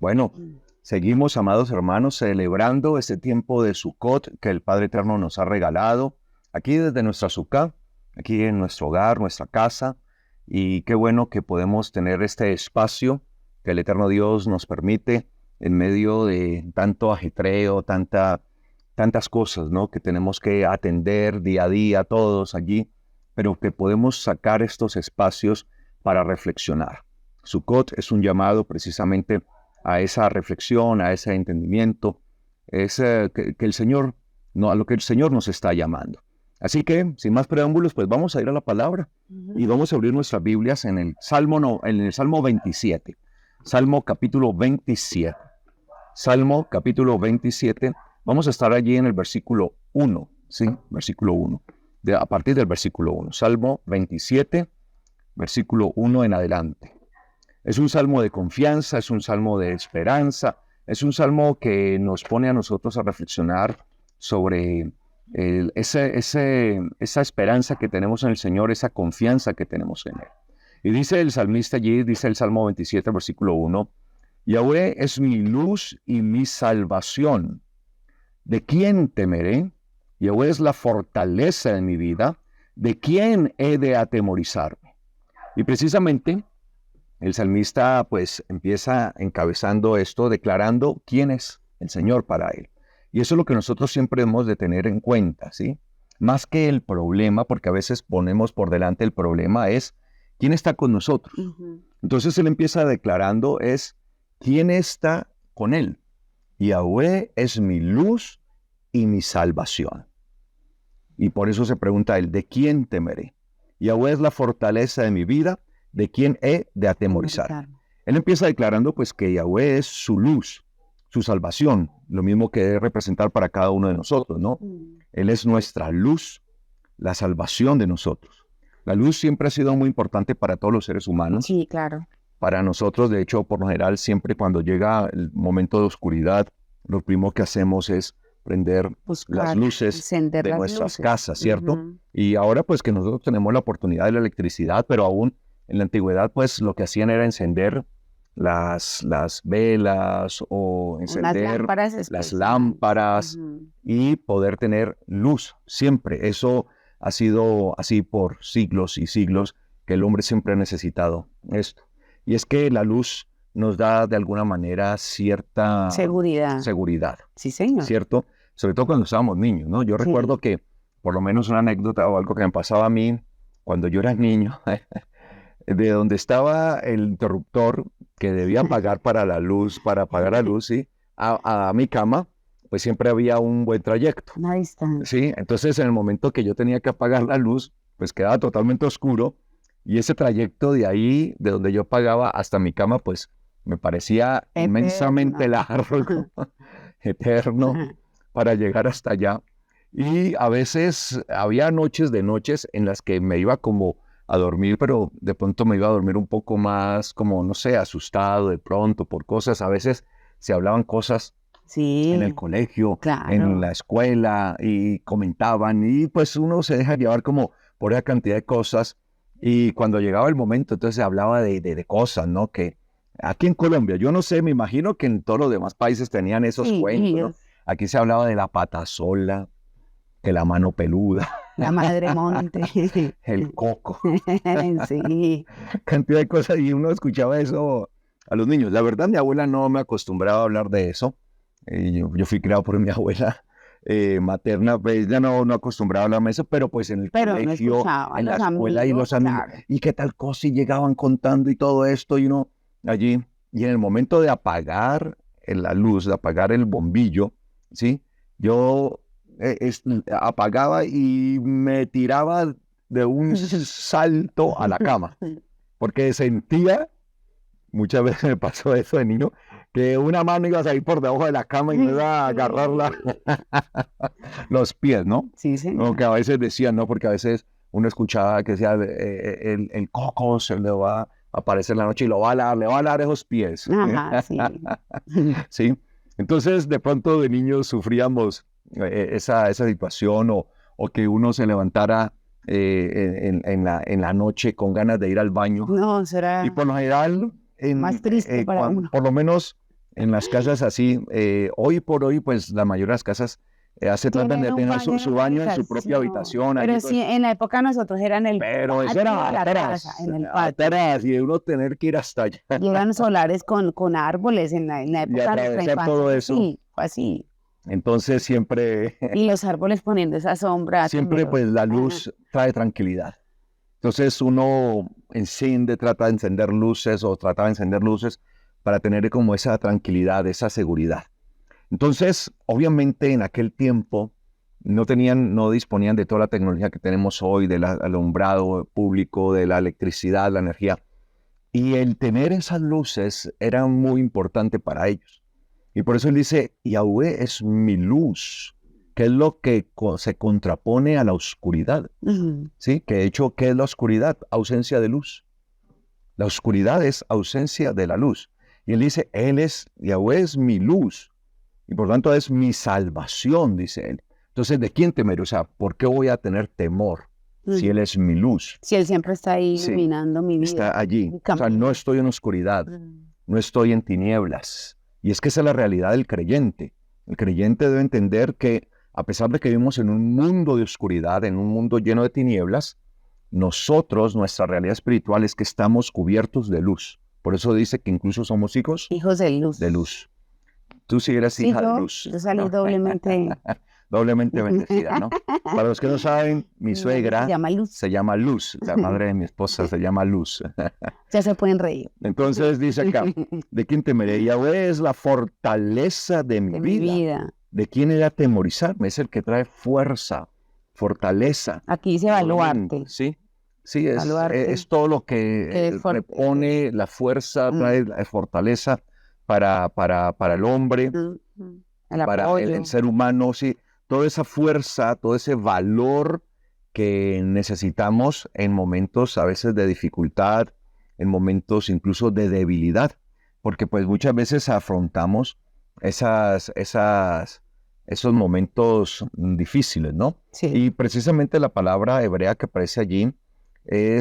Bueno, seguimos, amados hermanos, celebrando este tiempo de Sukkot que el Padre Eterno nos ha regalado, aquí desde nuestra Sukkah, aquí en nuestro hogar, nuestra casa, y qué bueno que podemos tener este espacio que el Eterno Dios nos permite en medio de tanto ajetreo, tantas cosas, ¿no?, que tenemos que atender día a día todos allí, pero que podemos sacar estos espacios para reflexionar. Sukkot es un llamado precisamente a esa reflexión, a ese entendimiento, que el Señor, no, a lo que el Señor nos está llamando. Así que, sin más preámbulos, pues vamos a ir a la palabra y vamos a abrir nuestras Biblias en el Salmo 27, Salmo capítulo 27. Salmo capítulo 27, vamos a estar allí en el versículo 1, ¿sí? Versículo 1, a partir del versículo 1. Salmo 27, versículo 1 en adelante. Es un salmo de confianza, es un salmo de esperanza, es un salmo que nos pone a nosotros a reflexionar sobre esa esperanza que tenemos en el Señor, esa confianza que tenemos en Él. Y dice el salmista allí, dice el Salmo 27, versículo 1, Yahweh es mi luz y mi salvación. ¿De quién temeré? Yahweh es la fortaleza de mi vida. ¿De quién he de atemorizarme? Y precisamente el salmista pues empieza encabezando esto, declarando quién es el Señor para él. Y eso es lo que nosotros siempre hemos de tener en cuenta, ¿sí? Más que el problema, porque a veces ponemos por delante el problema, es quién está con nosotros. Entonces él empieza declarando es quién está con él. Yahweh es mi luz y mi salvación. Y por eso se pregunta él, ¿de quién temeré? Yahweh es la fortaleza de mi vida. ¿De quién he de atemorizar? Él empieza declarando pues que Yahweh es su luz, su salvación, lo mismo que debe representar para cada uno de nosotros, ¿no? Él es nuestra luz, la salvación de nosotros. La luz siempre ha sido muy importante para todos los seres humanos. Sí, claro. Para nosotros, de hecho, por lo general, siempre cuando llega el momento de oscuridad, lo primero que hacemos es prender las luces de nuestras casas, ¿cierto? Y ahora pues que nosotros tenemos la oportunidad de la electricidad, pero aún en la antigüedad, pues, lo que hacían era encender las velas o encender las lámparas y poder tener luz siempre. Eso ha sido así por siglos y siglos, que el hombre siempre ha necesitado esto. Y es que la luz nos da de alguna manera cierta seguridad. Sí, señor. ¿Cierto? Sobre todo cuando estábamos niños, ¿no? Yo recuerdo que, por lo menos una anécdota o algo que me pasaba a mí cuando yo era niño, de donde estaba el interruptor que debía pagar para la luz, para apagar la luz, ¿sí? A mi cama, pues siempre había un buen trayecto. Una distancia. Sí, entonces en el momento que yo tenía que apagar la luz, pues quedaba totalmente oscuro y ese trayecto de ahí, de donde yo pagaba hasta mi cama, pues me parecía inmensamente largo, eterno, para llegar hasta allá. Y a veces había noches en las que me iba como a dormir, pero de pronto me iba a dormir un poco más, como, no sé, asustado de pronto por cosas. A veces se hablaban cosas en el colegio, en la escuela, y comentaban, y pues uno se deja llevar como por esa cantidad de cosas, y cuando llegaba el momento, entonces se hablaba de cosas, ¿no? Que aquí en Colombia, yo no sé, me imagino que en todos los demás países tenían esos cuentos, ¿no? Aquí se hablaba de la pata sola, que la mano peluda, la madre monte, el coco, sí, cantidad de cosas, y uno escuchaba eso a los niños. La verdad, mi abuela no me acostumbraba a hablar de eso. Yo fui criado por mi abuela materna, pues ella no acostumbraba a hablar de eso, pero pues en el colegio, en la escuela, y los amigos, y qué tal cosa, y llegaban contando y todo esto, y uno allí, y en el momento de apagar la luz, de apagar el bombillo, ¿sí? Yo apagaba y me tiraba de un salto a la cama, porque sentía, muchas veces me pasó eso de niño, que una mano iba a salir por debajo de la cama y me iba a agarrar los pies, ¿no? Sí, sí. Lo que a veces decían, ¿no? Porque a veces uno escuchaba que decía, el coco se le va a aparecer en la noche y le va a dar esos pies. Ajá, sí. ¿Sí? Entonces, de pronto de niños sufríamos esa situación, o que uno se levantara en la noche con ganas de ir al baño. No, será y por lo general, más triste para uno. Por lo menos en las casas así, hoy por hoy, pues la mayoría de las casas tratan de Tienen un tener baño su en la baño en su propia habitación. Pero allí, sí, en la época de nosotros era en el pero eso patio era de la casa, atrás, en el patio. atrás, y uno tener que ir hasta allá Y eran solares con árboles en la y época de nuestra atravesar infancia. todo Fue eso. así, fue así. Entonces siempre, Y los árboles poniendo esa sombra siempre pues la temerosa. luz trae tranquilidad. Entonces uno trata de encender luces o trataba de encender luces para tener como esa tranquilidad, esa seguridad. Entonces, obviamente en aquel tiempo no disponían de toda la tecnología que tenemos hoy, del alumbrado público, de la electricidad, la energía. Y el tener esas luces era muy importante para ellos. Y por eso él dice, Yahweh es mi luz, que es lo que se contrapone a la oscuridad. Ujú. ¿Sí? Que de hecho, ¿qué es la oscuridad? Ausencia de luz. La oscuridad es ausencia de la luz. Y él dice, Yahweh es mi luz. Y por tanto es mi salvación, dice él. Entonces, ¿de quién temer? O sea, ¿por qué voy a tener temor si él es mi luz? Si él siempre está ahí Sí, iluminando mi vida, está allí. mi O sea, no camino. estoy en oscuridad, no estoy en tinieblas. Y es que esa es la realidad del creyente. El creyente debe entender que a pesar de que vivimos en un mundo de oscuridad, en un mundo lleno de tinieblas, nosotros, nuestra realidad espiritual es que estamos cubiertos de luz. Por eso dice que incluso somos hijos Hijos de luz. de luz. Tú sí eres Sí, hija de luz, yo salí ¿no? doblemente. Doblemente bendecida, ¿no? Para los que no saben, mi Mi mamá suegra se llama Luz. se llama Luz, la madre de mi esposa se llama Luz. Ya se pueden reír. Entonces dice acá, ¿de quién temeré? Yahweh es la fortaleza de mi De mi vida. vida. ¿De quién he de atemorizarme? Es el que trae fuerza, fortaleza. Aquí dice baluarte. Sí, sí, Baluarte. es todo lo que Es fuerte. repone la fuerza, trae la fortaleza para el hombre, El para apoyo. el ser humano, sí, toda esa fuerza, todo ese valor que necesitamos en momentos a veces de dificultad, en momentos incluso de debilidad, porque pues muchas veces afrontamos esos momentos difíciles, ¿no? Sí. Y precisamente la palabra hebrea que aparece allí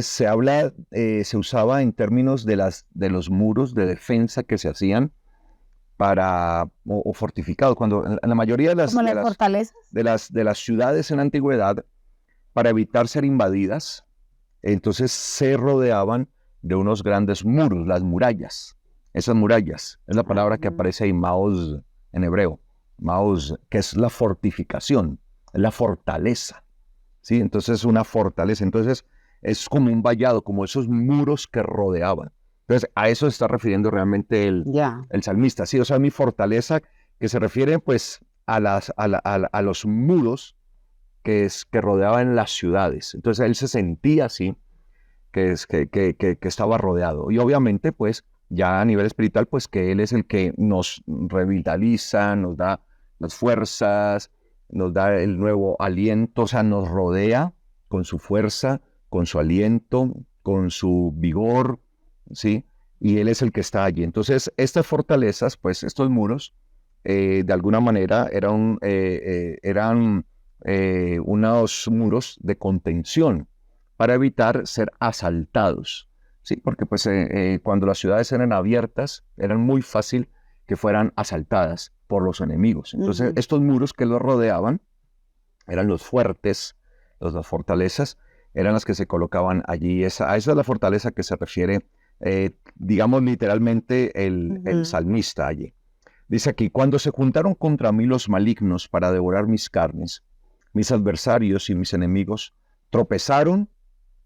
se usaba en términos de los muros de defensa que se hacían o fortificados, cuando en la mayoría Como las fortalezas. de las ciudades en la antigüedad, para evitar ser invadidas, entonces se rodeaban de unos grandes muros, las murallas. Esas murallas es la palabra que aparece ahí, Maoz en hebreo, Maoz, que es la fortificación, es la fortaleza. ¿Sí? Entonces una fortaleza, entonces es como un vallado, como esos muros que rodeaban. Entonces a eso se está refiriendo realmente el salmista. Sí, o sea, mi fortaleza que se refiere pues a los muros que rodeaban las ciudades. Entonces él se sentía así, que estaba rodeado. Y obviamente pues ya a nivel espiritual pues que él es el que nos revitaliza, nos da las fuerzas, nos da el nuevo aliento, o sea, nos rodea con su fuerza, con su aliento, con su vigor, ¿sí? Y él es el que está allí. Entonces, estas fortalezas, pues estos muros, de alguna manera eran unos muros de contención para evitar ser asaltados, ¿sí? Porque pues cuando las ciudades eran abiertas, era muy fácil que fueran asaltadas por los enemigos. Entonces, estos muros que los rodeaban eran los fuertes, las fortalezas, eran las que se colocaban allí. A esa es la fortaleza que se refiere, digamos literalmente, el salmista allí. Dice aquí, cuando se juntaron contra mí los malignos para devorar mis carnes, mis adversarios y mis enemigos tropezaron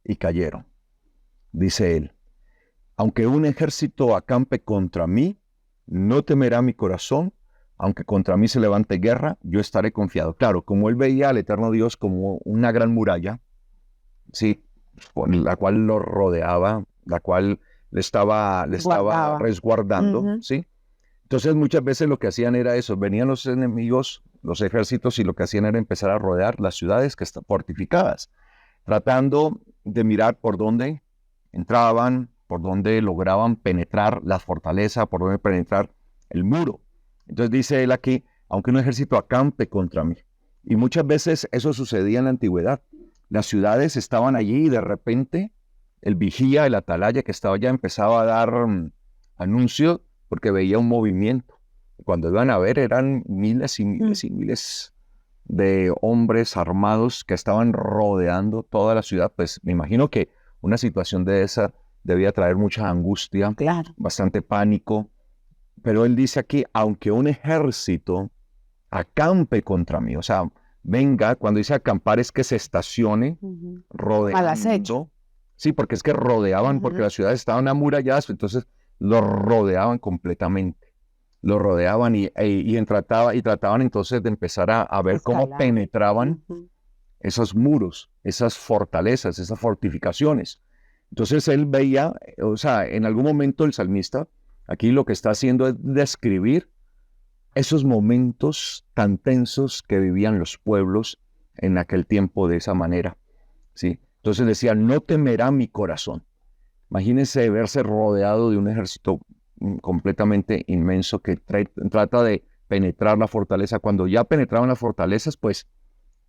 y cayeron. Dice él, aunque un ejército acampe contra mí, no temerá mi corazón, aunque contra mí se levante guerra, yo estaré confiado. Claro, como él veía al eterno Dios como una gran muralla, sí, la cual lo rodeaba, la cual le estaba resguardando, ¿sí? Entonces muchas veces lo que hacían era eso, venían los enemigos, los ejércitos, y lo que hacían era empezar a rodear las ciudades que están fortificadas, tratando de mirar por dónde entraban, por dónde lograban penetrar la fortaleza, por dónde penetrar el muro. Entonces dice él aquí, aunque un ejército acampe contra mí. Y muchas veces eso sucedía en la antigüedad. Las ciudades estaban allí y de repente el vigía, el atalaya que estaba allá empezaba a dar anuncio porque veía un movimiento. Cuando iban a ver eran miles y miles y miles de hombres armados que estaban rodeando toda la ciudad. Pues me imagino que una situación de esa debía traer mucha angustia, Claro. bastante pánico. Pero él dice aquí, aunque un ejército acampe contra mí, o sea, venga, cuando dice acampar es que se estacione Al acecho. rodeando. Sí, porque es que rodeaban, porque las ciudades estaban amuralladas, entonces lo rodeaban completamente. Lo rodeaban y trataban entonces de empezar a ver cómo Escalar. penetraban esos muros, esas fortalezas, esas fortificaciones. Entonces él veía, o sea, en algún momento el salmista aquí lo que está haciendo es describir esos momentos tan tensos que vivían los pueblos en aquel tiempo de esa manera, ¿sí? Entonces decía, no temerá mi corazón. Imagínense verse rodeado de un ejército completamente inmenso que trata de penetrar la fortaleza. Cuando ya penetraban las fortalezas, pues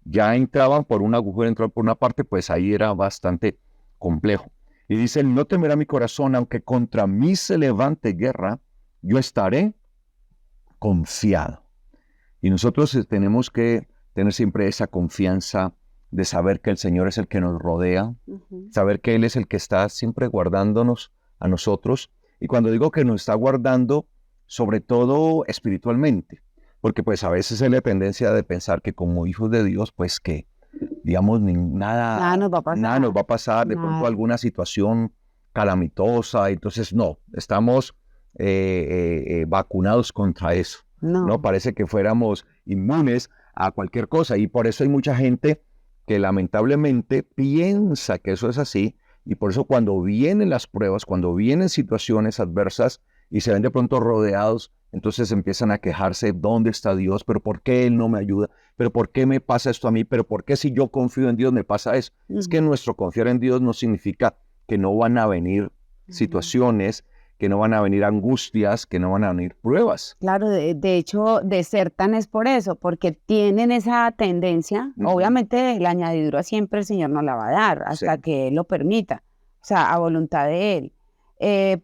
ya entraban por un agujero, entraban por una parte, pues ahí era bastante complejo. Y dice, no temerá mi corazón, aunque contra mí se levante guerra, yo estaré confiado. Y nosotros tenemos que tener siempre esa confianza de saber que el Señor es el que nos rodea, saber que Él es el que está siempre guardándonos a nosotros. Y cuando digo que nos está guardando, sobre todo espiritualmente, porque pues a veces es la tendencia de pensar que como hijos de Dios, pues que, digamos, Nada nos va a pasar. nada nos va a pasar, de pronto Nada. alguna situación calamitosa, entonces no, estamos vacunados contra eso. No, parece que fuéramos inmunes a cualquier cosa y por eso hay mucha gente que lamentablemente piensa que eso es así y por eso cuando vienen las pruebas, cuando vienen situaciones adversas y se ven de pronto rodeados, entonces empiezan a quejarse, ¿dónde está Dios? ¿Pero por qué Él no me ayuda? ¿Pero por qué me pasa esto a mí? ¿Pero por qué si yo confío en Dios me pasa eso? Es que nuestro confiar en Dios no significa que no van a venir situaciones, que no van a venir angustias, que no van a venir pruebas. Claro, de hecho, desertan es por eso, porque tienen esa tendencia. Obviamente, la añadidura siempre el Señor nos la va a dar, hasta que Él lo permita, o sea, a voluntad de Él.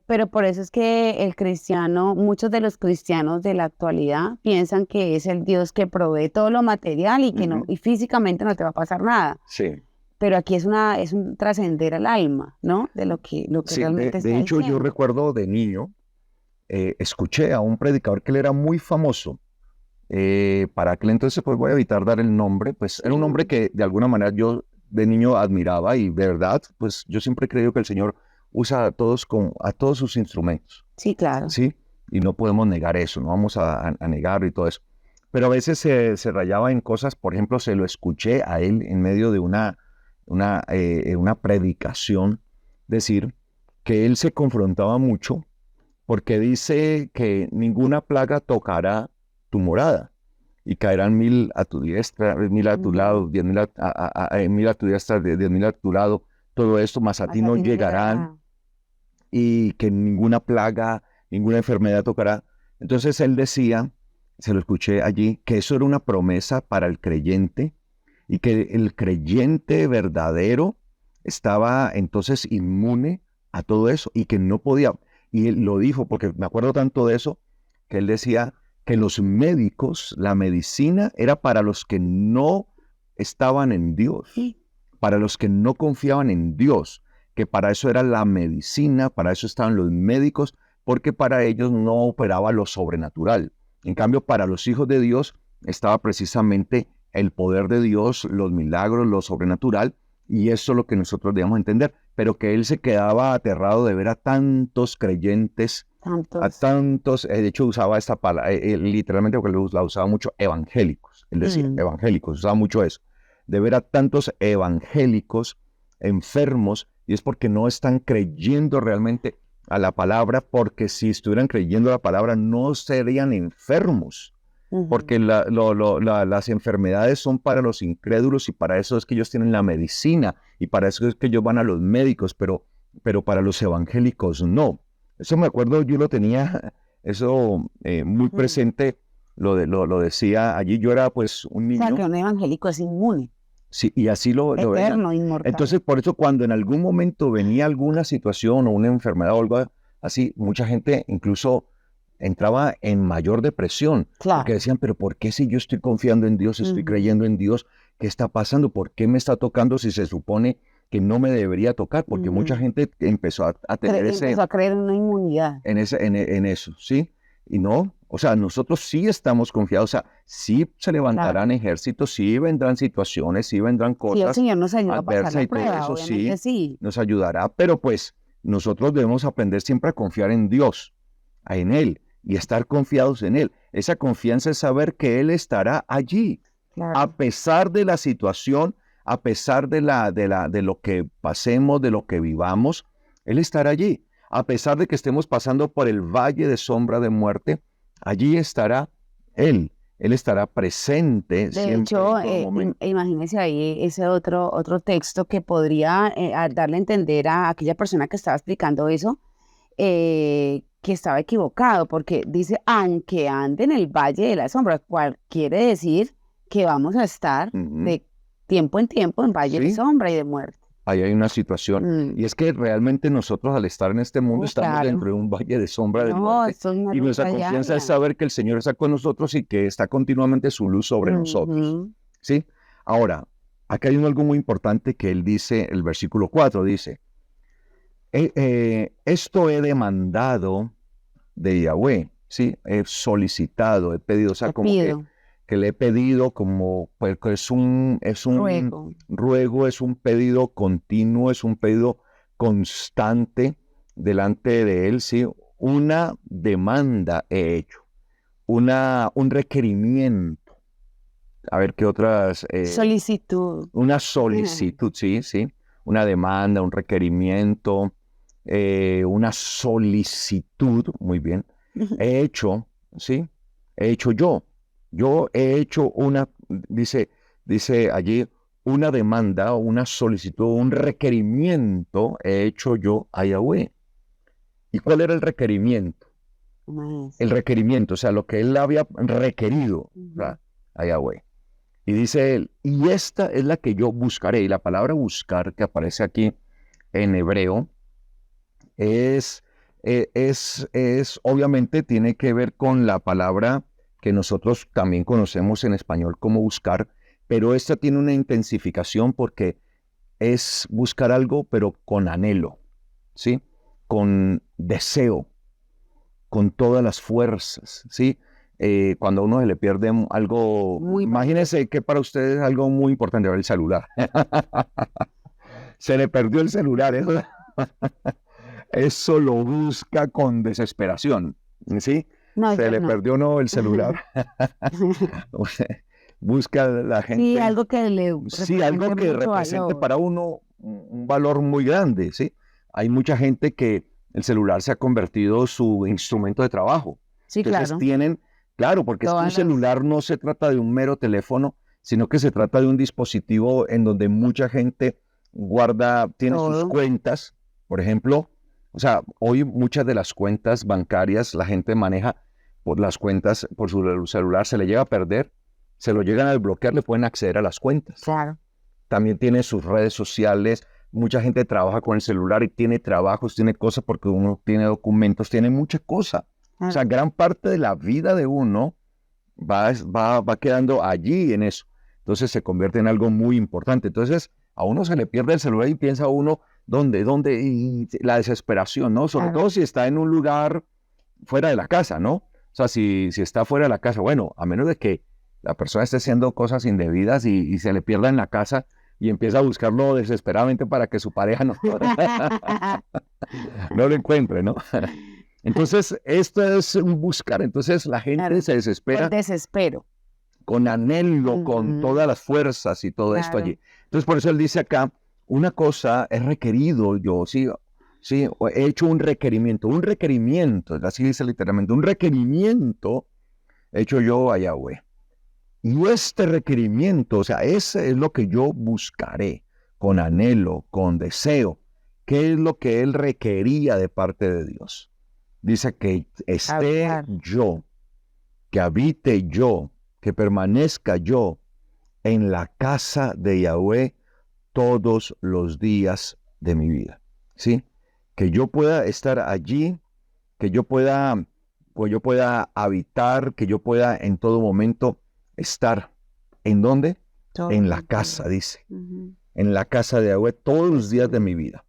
Pero por eso es que el cristiano, muchos de los cristianos de la actualidad piensan que es el Dios que provee todo lo material y que no, y físicamente no te va a pasar nada. Sí. Pero aquí es un trascender al alma, ¿no? De lo que Sí, realmente está de hecho, diciendo. yo recuerdo de niño, escuché a un predicador que él era muy famoso. Para aquel entonces, pues voy a evitar dar el nombre, pues era un hombre que de alguna manera yo de niño admiraba y de verdad, pues yo siempre he creído que el Señor usa a todos sus instrumentos, Sí, claro. ¿sí? Y no podemos negar eso, no vamos a negarlo y todo eso. Pero a veces se rayaba en cosas, por ejemplo, se lo escuché a él en medio de una predicación, decir que él se confrontaba mucho porque dice que ninguna plaga tocará tu morada y caerán 1000 a tu diestra, 1000 a tu lado, 10,000 1000 a tu diestra, 10,000 a tu lado, todo esto, más a ti no llegarán y que ninguna plaga, ninguna enfermedad tocará. Entonces él decía, se lo escuché allí, que eso era una promesa para el creyente y que el creyente verdadero estaba entonces inmune a todo eso y que no podía. Y él lo dijo, porque me acuerdo tanto de eso, que él decía que los médicos, la medicina era para los que no estaban en Dios, para los que no confiaban en Dios, que para eso era la medicina, para eso estaban los médicos, porque para ellos no operaba lo sobrenatural. En cambio, para los hijos de Dios estaba precisamente el poder de Dios, los milagros, lo sobrenatural, y eso es lo que nosotros debemos entender, pero que él se quedaba aterrado de ver a tantos creyentes, de hecho usaba esta palabra, literalmente porque la usaba mucho, evangélicos, él decía, evangélicos, usaba mucho eso, de ver a tantos evangélicos enfermos, y es porque no están creyendo realmente a la palabra, porque si estuvieran creyendo a la palabra no serían enfermos. Porque las enfermedades son para los incrédulos y para eso es que ellos tienen la medicina y para eso es que ellos van a los médicos, pero para los evangélicos no. Eso me acuerdo, yo lo tenía eso muy presente, lo decía allí, yo era pues un niño. O sea, que un evangélico es inmune. Sí, y así lo veía. Eterno, inmortal. Entonces, por eso cuando en algún momento venía alguna situación o una enfermedad o algo así, mucha gente incluso entraba en mayor depresión, Claro. porque decían, pero ¿por qué si yo estoy confiando en Dios, estoy creyendo en Dios, qué está pasando? ¿Por qué me está tocando si se supone que no me debería tocar? Porque mucha gente empezó a tener Empezó a creer en una inmunidad. en eso, ¿sí? Y no, o sea, nosotros sí estamos confiados, o sea, sí se levantarán ejércitos, sí vendrán situaciones, sí vendrán Sí, el cosas Señor nos ayuda a pasar adversas la y todo prueba, eso obviamente sí. nos ayudará, pero pues nosotros debemos aprender siempre a confiar en Dios, en Él, y estar confiados en Él. Esa confianza es saber que Él estará allí, Claro. a pesar de la situación, a pesar de lo que pasemos, de lo que vivamos, Él estará allí. A pesar de que estemos pasando por el valle de sombra de muerte, allí estará Él. Él estará presente De siempre hecho, en todo momento. imagínese ahí ese otro texto que podría darle a entender a aquella persona que estaba explicando eso, que estaba equivocado, porque dice, aunque ande en el valle de la sombra, cual quiere decir que vamos a estar Ujú. de tiempo en tiempo en valle de Sí, sombra y de muerte. ahí hay una situación. Y es que realmente nosotros al estar en este mundo estamos Claro. dentro de un valle de sombra de No, muerte. esto es una Y nuestra lucha confianza es diaria. saber que el Señor está con nosotros y que está continuamente su luz sobre nosotros. Ujú. ¿Sí? Ahora, acá hay algo muy importante que él dice, el versículo 4 dice, esto he demandado de Yahweh, ¿sí? He solicitado, he pedido, o sea, Te como pido, que le he pedido como, pues que es un ruego. ruego, es un pedido continuo, es un pedido constante delante de él, ¿sí? Una demanda he hecho, un requerimiento. A ver qué otras, Solicitud. una solicitud, sí, sí, una demanda, un requerimiento, una solicitud, muy bien. He hecho, ¿sí? He hecho yo he hecho dice allí, una demanda, una solicitud, un requerimiento he hecho yo a Yahweh. ¿Y cuál era el requerimiento? Maestro. El requerimiento, o sea, lo que él había requerido, o sea, a Yahweh. Y dice él, y esta es la que yo buscaré. Y la palabra buscar que aparece aquí en hebreo es obviamente tiene que ver con la palabra que nosotros también conocemos en español como buscar, pero esta tiene una intensificación porque es buscar algo, pero con anhelo, ¿sí? Con deseo, con todas las fuerzas, ¿sí? Cuando a uno se le pierde algo, Muy imagínense que para ustedes es algo muy importante, el celular. Se le perdió el celular, eso lo busca con desesperación, ¿sí? No, Se yo le no. perdió no el celular. Busca la Sí, gente, algo que le sí, algo represente que mucho represente valor. para uno un valor muy grande, ¿sí? Hay mucha gente que el celular se ha convertido su instrumento de trabajo. Sí, Entonces claro. tienen, claro, porque es que un Todas las... celular no se trata de un mero teléfono, sino que se trata de un dispositivo en donde mucha gente tiene sus Todo. cuentas, por ejemplo. O sea, hoy muchas de las cuentas bancarias la gente maneja por las cuentas, por su celular, se le llega a perder, se lo llegan a desbloquear, le pueden acceder a las cuentas. Claro. También tiene sus redes sociales, mucha gente trabaja con el celular y tiene trabajos, tiene cosas porque uno tiene documentos, tiene mucha cosa. O sea, gran parte de la vida de uno va quedando allí en eso. Entonces se convierte en algo muy importante. Entonces a uno se le pierde el celular y piensa uno, ¿dónde? Y la desesperación, ¿no? Sobre todo si está en un lugar fuera de la casa, ¿no? O sea, si está fuera de la casa, bueno, a menos de que la persona esté haciendo cosas indebidas y se le pierda en la casa y empieza a buscarlo desesperadamente para que su pareja no lo encuentre, ¿no? Entonces, esto es un buscar. Entonces, la gente Claro. se El desespera desespero. con anhelo, con todas las fuerzas y todo esto Claro. allí. Entonces, por eso él dice acá, una cosa es requerido yo, sí, he hecho un requerimiento, así dice literalmente, un requerimiento hecho yo a Yahweh. Y este requerimiento, o sea, ese es lo que yo buscaré con anhelo, con deseo. ¿Qué es lo que él requería de parte de Dios? Dice que esté Habitar. yo, que habite yo, que permanezca yo en la casa de Yahweh todos los días de mi vida. ¿Sí? Que yo pueda estar allí, que yo pueda pues yo pueda habitar, que yo pueda en todo momento estar. ¿En dónde? Todo En la el casa, tiempo. dice. Ujú, En la casa de Yahweh todos los días de mi vida.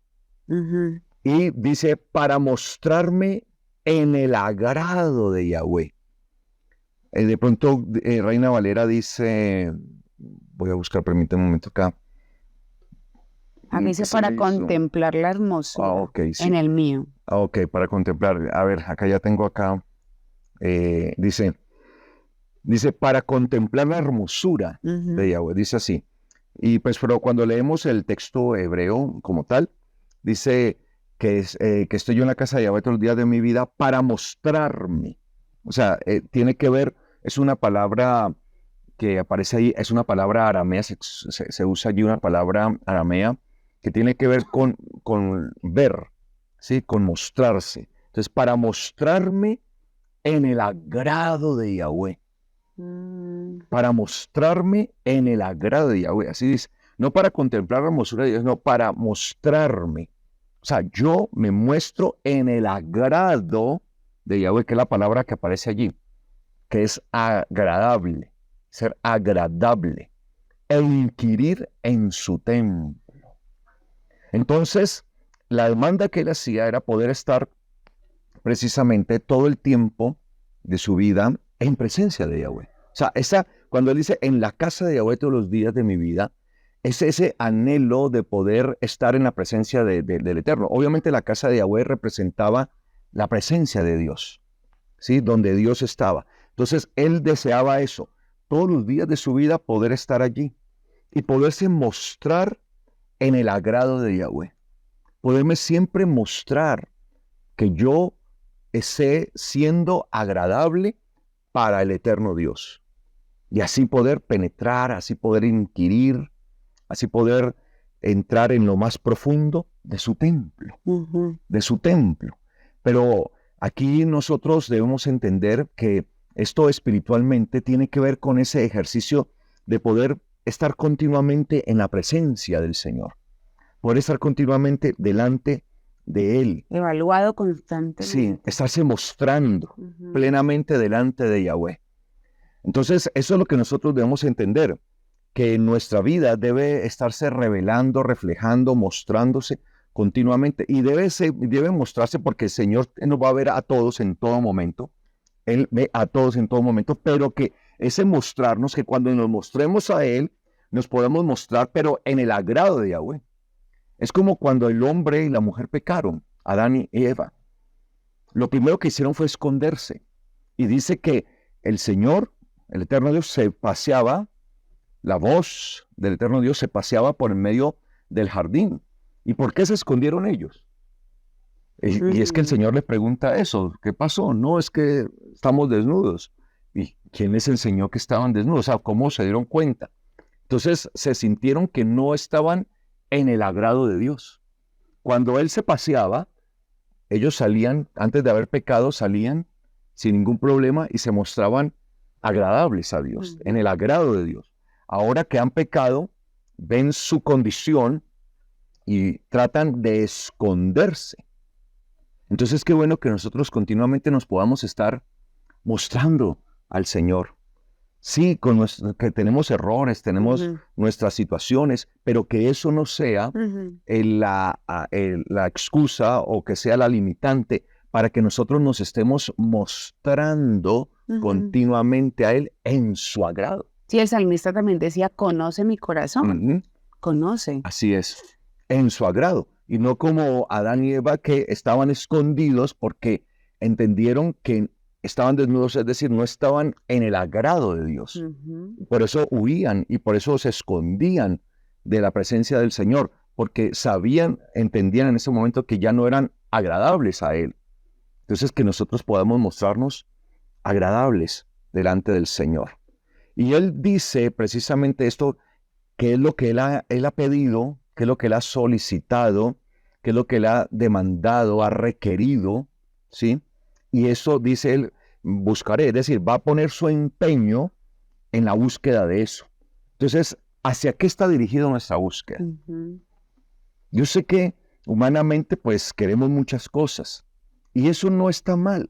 ujú. Y dice, para mostrarme en el agrado de Yahweh. De pronto, Reina Valera dice, voy a buscar, permíteme un momento acá. Aquí ¿Qué dice se para me hizo? contemplar la Ah, hermosura ok, en sí. el mío. Ah, ok, para contemplar. A ver, acá ya tengo acá. Dice, para contemplar la hermosura de Ujú. Yahweh. Dice así. Y pues, pero cuando leemos el texto hebreo como tal, dice que estoy yo en la casa de Yahweh todos los días de mi vida para mostrarme. O sea, tiene que ver, es una palabra que aparece ahí, es una palabra aramea, se usa allí una palabra aramea que tiene que ver con ver, ¿sí? Con mostrarse. Entonces, para mostrarme en el agrado de Yahweh, Mm, para mostrarme en el agrado de Yahweh, así dice, no para contemplar la hermosura de Dios, no, para mostrarme. O sea, yo me muestro en el agrado de Yahweh, que es la palabra que aparece allí, que es agradable, ser agradable, e inquirir en su templo. Entonces, la demanda que él hacía era poder estar precisamente todo el tiempo de su vida en presencia de Yahweh. O sea, cuando él dice en la casa de Yahweh todos los días de mi vida, es ese anhelo de poder estar en la presencia del Eterno. Obviamente la casa de Yahweh representaba la presencia de Dios, ¿sí? Donde Dios estaba. Entonces él deseaba eso, todos los días de su vida poder estar allí y poderse mostrar en el agrado de Yahweh. Poderme siempre mostrar que yo esté siendo agradable para el eterno Dios. Y así poder penetrar, así poder inquirir, así poder entrar en lo más profundo de su templo, ujú. de su templo. Pero aquí nosotros debemos entender que esto espiritualmente tiene que ver con ese ejercicio de poder estar continuamente en la presencia del Señor, poder estar continuamente delante de Él. Evaluado Sí, constantemente. estarse mostrando Ujú, plenamente delante de Yahweh. Entonces, eso es lo que nosotros debemos entender, que nuestra vida debe estarse revelando, reflejando, mostrándose continuamente y debe mostrarse porque el Señor nos va a ver a todos en todo momento. Él ve a todos en todo momento, pero que ese mostrarnos, que cuando nos mostremos a Él, nos podemos mostrar, pero en el agrado de Yahweh. Es como cuando el hombre y la mujer pecaron, Adán y Eva. Lo primero que hicieron fue esconderse. Y dice que el Señor, el eterno Dios, se paseaba, la voz del eterno Dios se paseaba por en medio del jardín. ¿Y por qué se escondieron ellos? Y es que el ujú. Señor les pregunta eso, ¿qué pasó? No, es que estamos desnudos. ¿Y quién les enseñó que estaban desnudos? O sea, ¿cómo se dieron cuenta? Entonces se sintieron que no estaban en el agrado de Dios. Cuando Él se paseaba, ellos salían, antes de haber pecado, salían sin ningún problema y se mostraban agradables a Dios, en el Ujú. agrado de Dios. Ahora que han pecado, ven su condición y tratan de esconderse. Entonces, qué bueno que nosotros continuamente nos podamos estar mostrando al Señor. Sí, que tenemos errores, tenemos Ujú, nuestras situaciones, pero que eso no sea ujú, la excusa o que sea la limitante para que nosotros nos estemos mostrando ujú. continuamente a Él en su agrado. Sí, el salmista también decía, conoce mi corazón, Ujú. conoce. Así es, en su agrado. Y no como Adán y Eva que estaban escondidos porque entendieron que estaban desnudos, es decir, no estaban en el agrado de Dios. Ujú, Por eso huían y por eso se escondían de la presencia del Señor, porque sabían, entendían en ese momento que ya no eran agradables a Él. Entonces, que nosotros podamos mostrarnos agradables delante del Señor. Y Él dice precisamente esto, que es lo que él ha pedido, que es lo que Él ha solicitado, que es lo que Él ha demandado, ha requerido, ¿sí? Y eso dice Él, buscaré, es decir, va a poner su empeño en la búsqueda de eso. Entonces, ¿hacia qué está dirigida nuestra búsqueda? ujú. Yo sé que humanamente pues queremos muchas cosas y eso no está mal,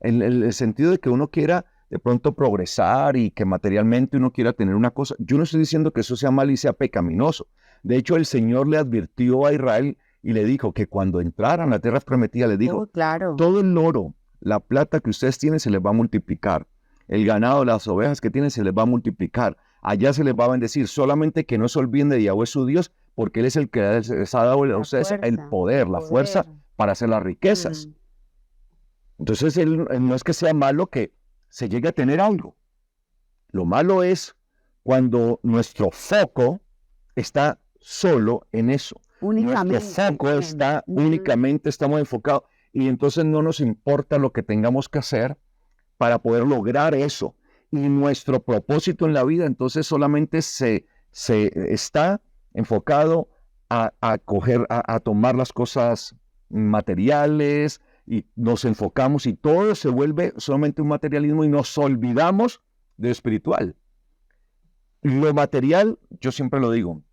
el sentido de que uno quiera de pronto progresar y que materialmente uno quiera tener una cosa. Yo no estoy diciendo que eso sea mal y sea pecaminoso. De hecho, el Señor le advirtió a Israel y le dijo que cuando entraran a la tierra prometida, le dijo, claro. todo el oro, la plata que ustedes tienen se les va a multiplicar. El ganado, las ovejas que tienen se les va a multiplicar. Allá se les va a bendecir. Solamente que no se olviden de Yahweh su Dios, porque Él es el que les ha dado a ustedes el poder, la fuerza para hacer las riquezas. Entonces, él no es que sea malo que se llegue a tener algo. Lo malo es cuando nuestro foco está solo en eso. Únicamente. Nuestro foco está únicamente, estamos enfocados, y entonces no nos importa lo que tengamos que hacer para poder lograr eso. Y nuestro propósito en la vida entonces solamente se está enfocado a tomar las cosas materiales, y nos enfocamos y todo se vuelve solamente un materialismo y nos olvidamos de lo espiritual. Lo material, yo siempre lo digo,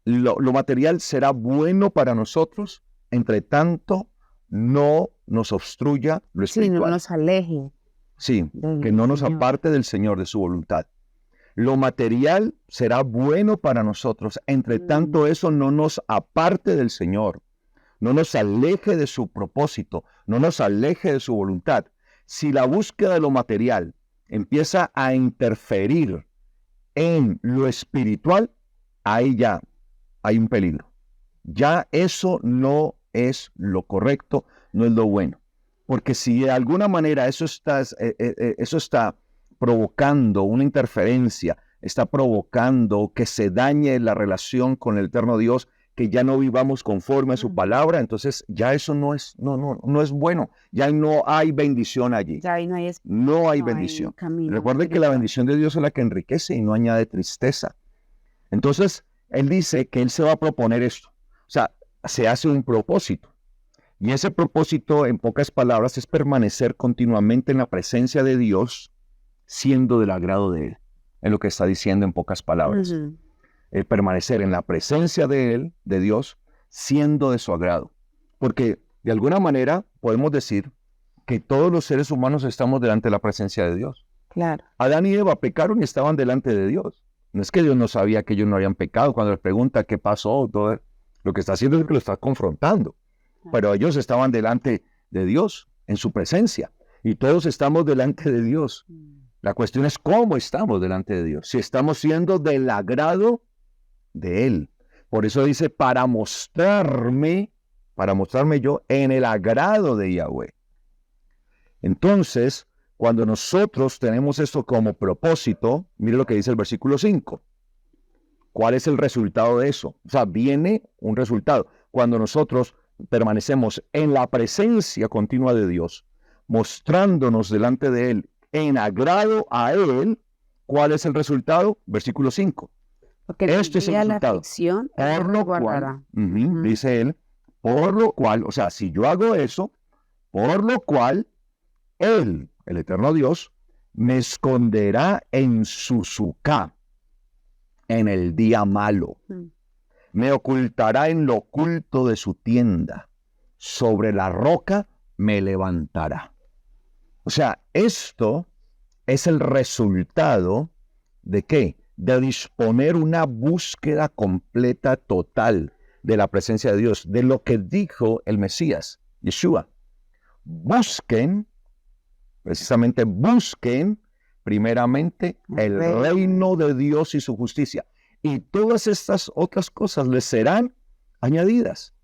lo material será bueno para nosotros, entre tanto no nos obstruya lo espiritual. Sí, no nos aleje. Sí, que no nos aparte del Señor, de su voluntad. Lo material será bueno para nosotros, entre tanto eso no nos aparte del Señor. No nos aleje de su propósito, no nos aleje de su voluntad. Si la búsqueda de lo material empieza a interferir en lo espiritual, ahí ya hay un peligro. Ya eso no es lo correcto, no es lo bueno. Porque si de alguna manera eso está provocando una interferencia, está provocando que se dañe la relación con el eterno Dios, que ya no vivamos conforme a su palabra, entonces ya eso no es bueno, ya no hay bendición allí. Ya ahí no hay bendición. Recuerden que la bendición de Dios es la que enriquece y no añade tristeza. Entonces, Él dice que Él se va a proponer esto. O sea, se hace un propósito. Y ese propósito, en pocas palabras, es permanecer continuamente en la presencia de Dios, siendo del agrado de Él. Es lo que está diciendo en pocas palabras. Permanecer en la presencia de Él, de Dios, siendo de su agrado. Porque de alguna manera podemos decir que todos los seres humanos estamos delante de la presencia de Dios. Claro. Adán y Eva pecaron y estaban delante de Dios. No es que Dios no sabía que ellos no habían pecado. Cuando les pregunta qué pasó, todo lo que está haciendo es que lo está confrontando. Pero ellos estaban delante de Dios, en su presencia. Y todos estamos delante de Dios. La cuestión es cómo estamos delante de Dios. Si estamos siendo del agrado de Él. Por eso dice, para mostrarme yo en el agrado de Yahweh. Entonces, cuando nosotros tenemos esto como propósito, mire lo que dice el versículo 5. ¿Cuál es el resultado de eso? O sea, viene un resultado. Cuando nosotros permanecemos en la presencia continua de Dios, mostrándonos delante de Él en agrado a Él, ¿cuál es el resultado? Versículo 5. Porque este es el resultado. Por lo cual, dice Él, por lo cual, o sea, si yo hago eso, por lo cual Él, el eterno Dios, me esconderá en su sucá, en el día malo. Me ocultará en lo oculto de su tienda. Sobre la roca me levantará. O sea, esto es el resultado de ¿qué? De disponer una búsqueda completa, total, de la presencia de Dios, de lo que dijo el Mesías, Yeshua. Busquen, precisamente busquen, primeramente, el reino de Dios y su justicia. Y todas estas otras cosas les serán añadidas.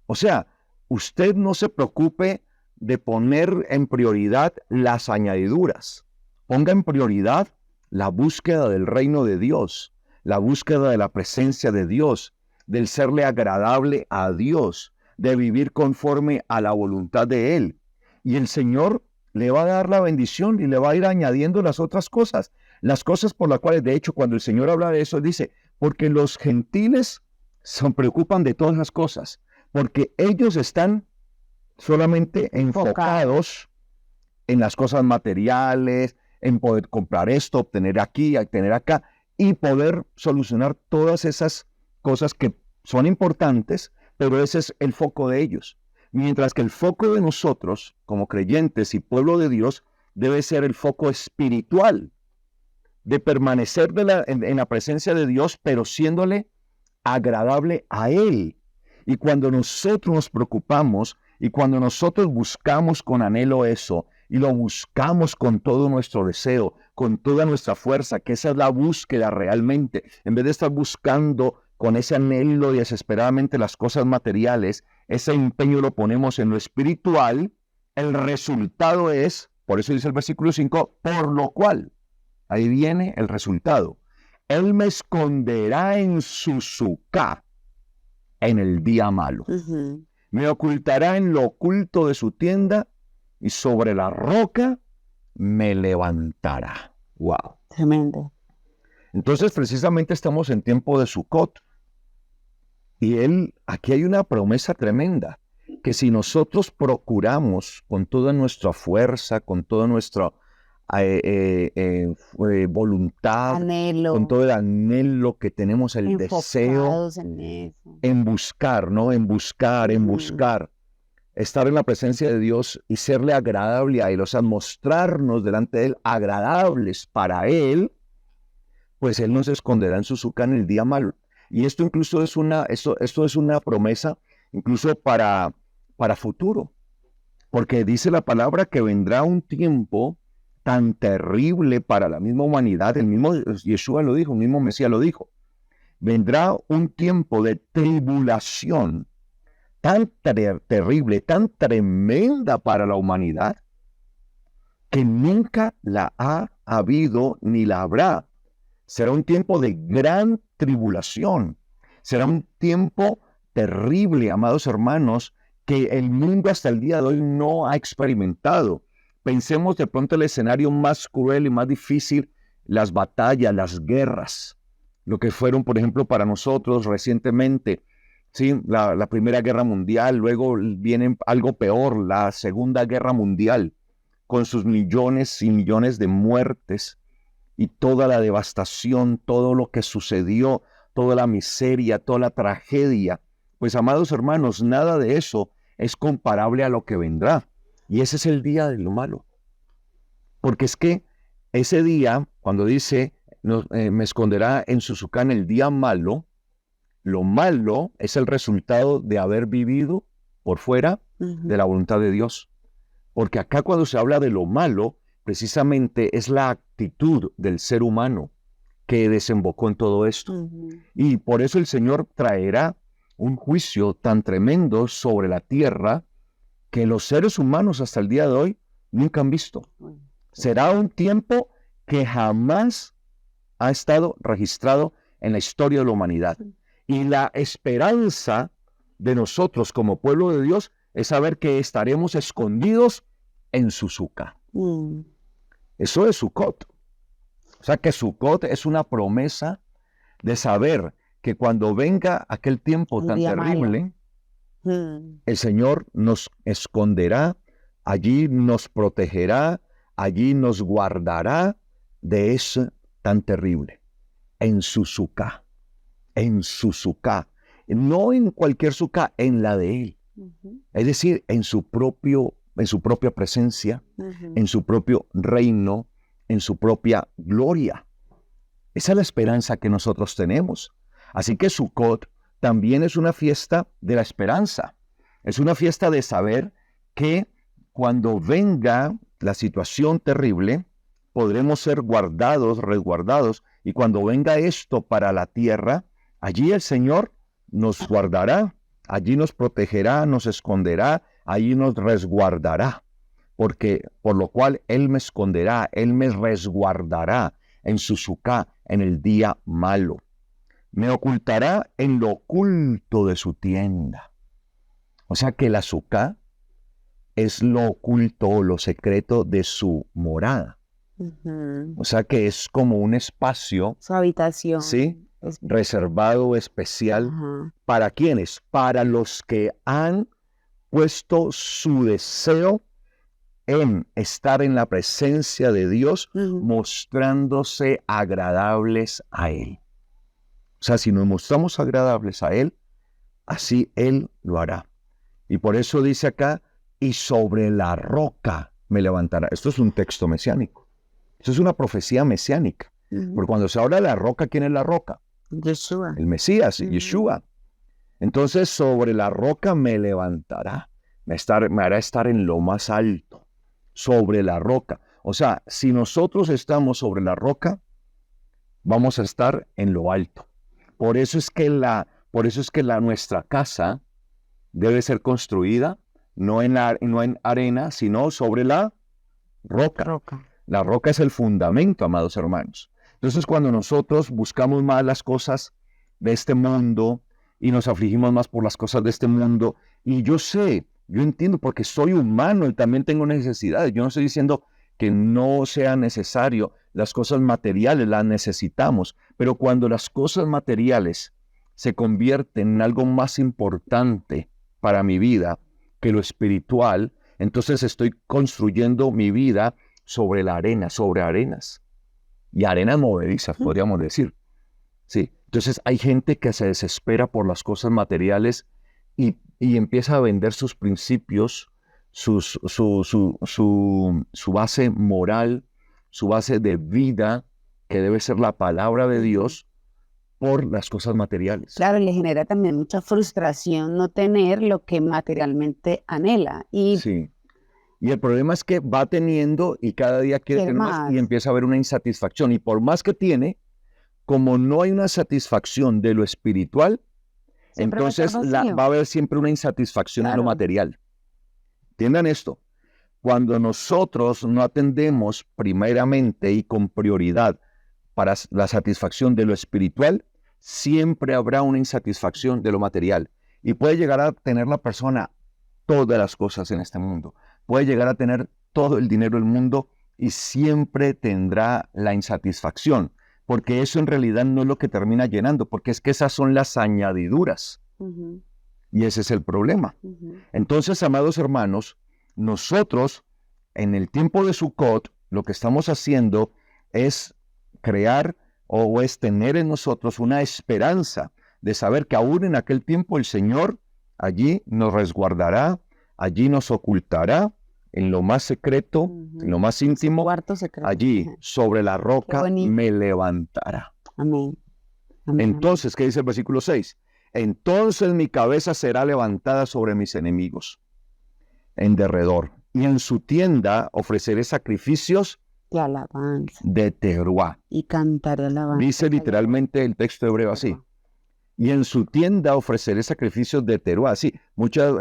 O sea, usted no se preocupe de poner en prioridad las añadiduras. Ponga en prioridad la búsqueda del reino de Dios, la búsqueda de la presencia de Dios, del serle agradable a Dios, de vivir conforme a la voluntad de Él. Y el Señor le va a dar la bendición y le va a ir añadiendo las otras cosas. Las cosas por las cuales, de hecho, cuando el Señor habla de eso, dice, porque los gentiles se preocupan de todas las cosas, porque ellos están solamente enfocados en las cosas materiales, en poder comprar esto, obtener aquí, obtener acá, y poder solucionar todas esas cosas que son importantes, pero ese es el foco de ellos. Mientras que el foco de nosotros, como creyentes y pueblo de Dios, debe ser el foco espiritual, de permanecer en la presencia de Dios, pero siéndole agradable a Él. Y cuando nosotros nos preocupamos y cuando nosotros buscamos con anhelo eso, y lo buscamos con todo nuestro deseo, con toda nuestra fuerza, que esa es la búsqueda realmente, en vez de estar buscando con ese anhelo y desesperadamente las cosas materiales, ese empeño lo ponemos en lo espiritual, el resultado es, por eso dice el versículo 5, por lo cual, ahí viene el resultado, Él me esconderá en su sucá en el día malo. Me ocultará en lo oculto de su tienda y sobre la roca me levantará. Wow. Tremendo. Entonces, precisamente estamos en tiempo de Sukkot. Y aquí hay una promesa tremenda, que si nosotros procuramos con toda nuestra fuerza, con toda nuestra voluntad, Anhelo. con todo el anhelo que tenemos, el deseo, en eso. en buscar, ¿no? En buscar, estar en la presencia de Dios y serle agradable a Él, o sea, mostrarnos delante de Él agradables para Él, pues Él nos esconderá en su suca en el día malo. Y esto incluso esto es una promesa incluso para futuro, porque dice la palabra que vendrá un tiempo tan terrible para la misma humanidad, el mismo Yeshua lo dijo, el mismo Mesías lo dijo, vendrá un tiempo de tribulación tan terrible, tan tremenda para la humanidad, que nunca la ha habido ni la habrá. Será un tiempo de gran tribulación. Será un tiempo terrible, amados hermanos, que el mundo hasta el día de hoy no ha experimentado. Pensemos de pronto el escenario más cruel y más difícil, las batallas, las guerras, lo que fueron, por ejemplo, para nosotros recientemente, ¿sí? La Primera Guerra Mundial, luego viene algo peor, la Segunda Guerra Mundial, con sus millones y millones de muertes y toda la devastación, todo lo que sucedió, toda la miseria, toda la tragedia. Pues, amados hermanos, nada de eso es comparable a lo que vendrá. Y ese es el día de lo malo. Porque es que ese día, cuando dice, me esconderá en su sucá en el día malo, lo malo es el resultado de haber vivido por fuera de la voluntad de Dios. Porque acá cuando se habla de lo malo, precisamente es la actitud del ser humano que desembocó en todo esto. Y por eso el Señor traerá un juicio tan tremendo sobre la tierra que los seres humanos hasta el día de hoy nunca han visto. Será un tiempo que jamás ha estado registrado en la historia de la humanidad. Y la esperanza de nosotros como pueblo de Dios es saber que estaremos escondidos en su suca. Eso es Sukkot. O sea que Sukkot es una promesa de saber que cuando venga aquel tiempo tan terrible, el Señor nos esconderá, allí nos protegerá, allí nos guardará de eso tan terrible, en su sucá, no en cualquier sucá, en la de Él, es decir, en su propia presencia, en su propio reino, en su propia gloria. Esa es la esperanza que nosotros tenemos. Así que Sukkot también es una fiesta de la esperanza. Es una fiesta de saber que cuando venga la situación terrible, podremos ser guardados, resguardados, y cuando venga esto para la tierra, allí el Señor nos guardará, allí nos protegerá, nos esconderá, allí nos resguardará, porque por lo cual Él me esconderá, Él me resguardará en su sucá en el día malo. Me ocultará en lo oculto de su tienda. O sea que la sucá es lo oculto, lo secreto de su morada. O sea que es como un espacio, su habitación, ¿sí? Reservado, especial. ¿Para quiénes? Para los que han puesto su deseo en estar en la presencia de Dios, mostrándose agradables a Él. O sea, si nos mostramos agradables a Él, así Él lo hará. Y por eso dice acá, y sobre la roca me levantará. Esto es un texto mesiánico. Esto es una profecía mesiánica. Porque cuando se habla de la roca, ¿quién es la roca? Yeshua. El Mesías, Yeshua. Entonces, sobre la roca me levantará. Me hará estar en lo más alto. Sobre la roca. O sea, si nosotros estamos sobre la roca, vamos a estar en lo alto. Por eso es que nuestra casa debe ser construida no en arena, sino sobre la roca. La roca es el fundamento, amados hermanos. Entonces, cuando nosotros buscamos más las cosas de este mundo y nos afligimos más por las cosas de este mundo, y yo entiendo porque soy humano y también tengo necesidades. Yo no estoy diciendo que no sea necesario. Las cosas materiales las necesitamos, pero cuando las cosas materiales se convierten en algo más importante para mi vida que lo espiritual, entonces estoy construyendo mi vida sobre la arena, sobre arenas. Y arenas movedizas, podríamos decir. Sí. Entonces hay gente que se desespera por las cosas materiales y empieza a vender sus principios, su base moral, su base de vida, que debe ser la palabra de Dios, por las cosas materiales. Claro, le genera también mucha frustración no tener lo que materialmente anhela. Sí. Y el problema es que va teniendo y cada día quiere tener más y empieza a haber una insatisfacción. Y por más que tiene, como no hay una satisfacción de lo espiritual, entonces va a haber siempre una insatisfacción en lo material. Entiendan esto. Cuando nosotros no atendemos primeramente y con prioridad para la satisfacción de lo espiritual, siempre habrá una insatisfacción de lo material. Y puede llegar a tener la persona todas las cosas en este mundo. Puede llegar a tener todo el dinero del mundo y siempre tendrá la insatisfacción, porque eso en realidad no es lo que termina llenando, porque es que esas son las añadiduras. Y ese es el problema. Entonces, amados hermanos, nosotros en el tiempo de Sukkot, lo que estamos haciendo es crear o es tener en nosotros una esperanza de saber que aún en aquel tiempo el Señor allí nos resguardará, allí nos ocultará en lo más secreto, en lo más íntimo, allí sobre la roca me levantará. Amén. Entonces, ¿qué dice el versículo 6? Entonces mi cabeza será levantada sobre mis enemigos en derredor, y en su tienda ofreceré sacrificios de alabanza, de teruá. Y cantaré alabanza. Dice literalmente el texto hebreo así. Y en su tienda ofreceré sacrificios de teruá. Sí, muchas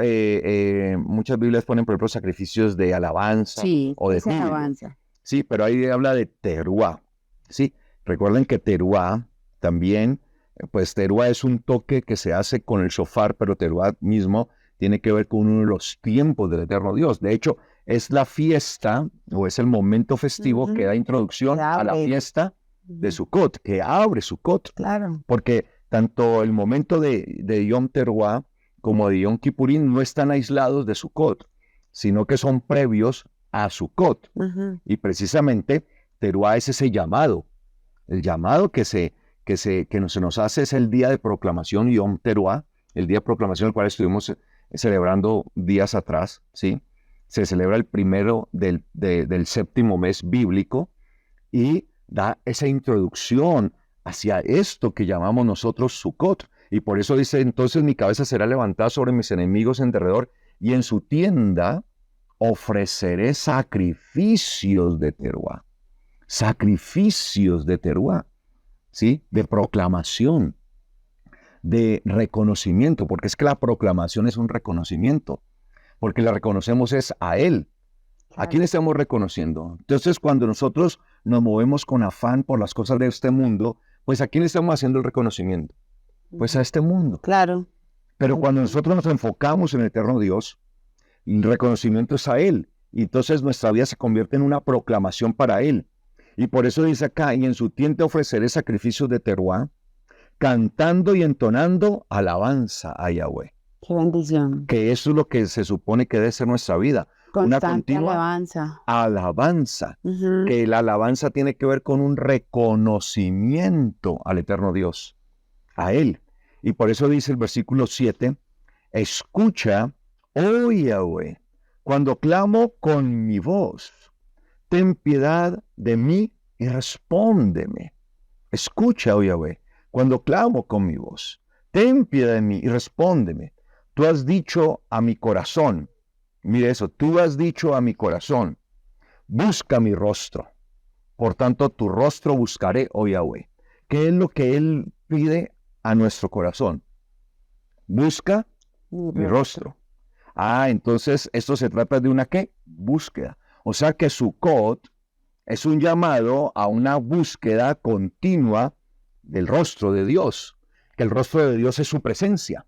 Biblias ponen, por ejemplo, sacrificios de alabanza o de alabanza. Sí, pero ahí habla de teruá. Sí, recuerden que teruá también, pues teruá es un toque que se hace con el shofar, pero teruá mismo tiene que ver con uno de los tiempos del eterno Dios. De hecho, es la fiesta o es el momento festivo que da introducción a la fiesta de Sukkot, que abre Sukkot. Claro. Porque tanto el momento de Yom Teruá como de Yom Kippurín no están aislados de Sukkot, sino que son previos a Sukkot. Y precisamente Teruá es ese llamado. El llamado que se nos hace es el día de proclamación Yom Teruá, el día de proclamación el cual estuvimos celebrando días atrás, ¿sí? Se celebra el primero del séptimo mes bíblico y da esa introducción hacia esto que llamamos nosotros Sukkot. Y por eso dice, entonces mi cabeza será levantada sobre mis enemigos en derredor, y en su tienda ofreceré sacrificios de teruá. Sacrificios de teruá, ¿sí? De proclamación, de reconocimiento, porque es que la proclamación es un reconocimiento, porque la reconocemos es a Él. ¿A quién estamos reconociendo? Entonces, cuando nosotros nos movemos con afán por las cosas de este mundo, pues ¿a quién estamos haciendo el reconocimiento? Pues a este mundo. Claro. Pero cuando nosotros nos enfocamos en el eterno Dios, el reconocimiento es a Él. Y entonces nuestra vida se convierte en una proclamación para Él. Y por eso dice acá, y en su tienda ofreceré sacrificios de teruá, cantando y entonando alabanza a Yahweh. Qué bendición. Que eso es lo que se supone que debe ser nuestra vida. Una continua alabanza. Que la alabanza tiene que ver con un reconocimiento al eterno Dios, a Él. Y por eso dice el versículo 7, escucha, Oh Yahweh, cuando clamo con mi voz, ten piedad de mí y respóndeme. Escucha, oh Yahweh, cuando clamo con mi voz, ten piedad de mí y respóndeme. Tú has dicho a mi corazón, mire eso, tú has dicho a mi corazón, busca mi rostro. Por tanto, tu rostro buscaré, oh Yahweh. ¿Qué es lo que Él pide a nuestro corazón? Busca mi rostro. Entonces esto se trata de una ¿qué? Búsqueda. O sea que Sukkot es un llamado a una búsqueda continua del rostro de Dios. Que el rostro de Dios es su presencia.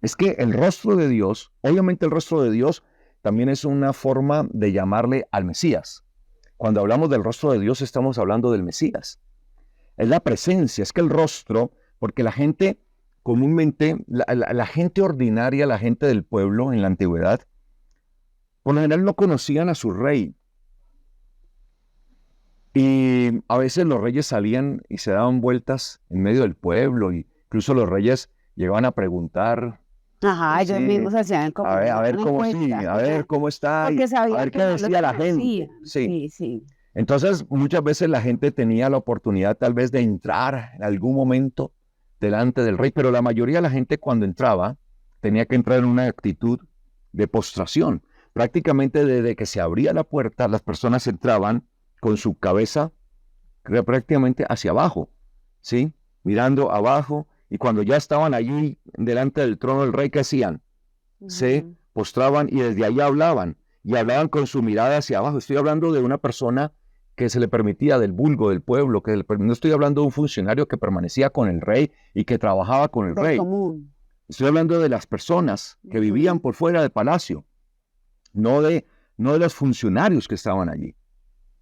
Es que el rostro de Dios, obviamente el rostro de Dios también es una forma de llamarle al Mesías. Cuando hablamos del rostro de Dios estamos hablando del Mesías. Es la presencia, es que el rostro, porque la gente comúnmente, la gente ordinaria, la gente del pueblo en la antigüedad, por lo general no conocían a su rey. Y a veces los reyes salían y se daban vueltas en medio del pueblo, y incluso los reyes llegaban a preguntar. Ajá, ellos Sí, mismos hacían como a ver una cómo sí, encuesta, a ver cómo está, porque a sabían ver que qué no los decía la gente. conocían. Sí. Sí, sí. Entonces, muchas veces la gente tenía la oportunidad tal vez de entrar en algún momento delante del rey, pero la mayoría de la gente cuando entraba tenía que entrar en una actitud de postración. Prácticamente desde que se abría la puerta, las personas entraban con su cabeza prácticamente hacia abajo, ¿sí? Mirando abajo, y cuando ya estaban allí delante del trono del rey, ¿qué hacían? Se postraban y desde allá hablaban, y hablaban con su mirada hacia abajo. Estoy hablando de una persona que se le permitía, del vulgo, del pueblo, no estoy hablando de un funcionario que permanecía con el rey y que trabajaba con el rey. Común. Estoy hablando de las personas que vivían por fuera del palacio, no de los funcionarios que estaban allí,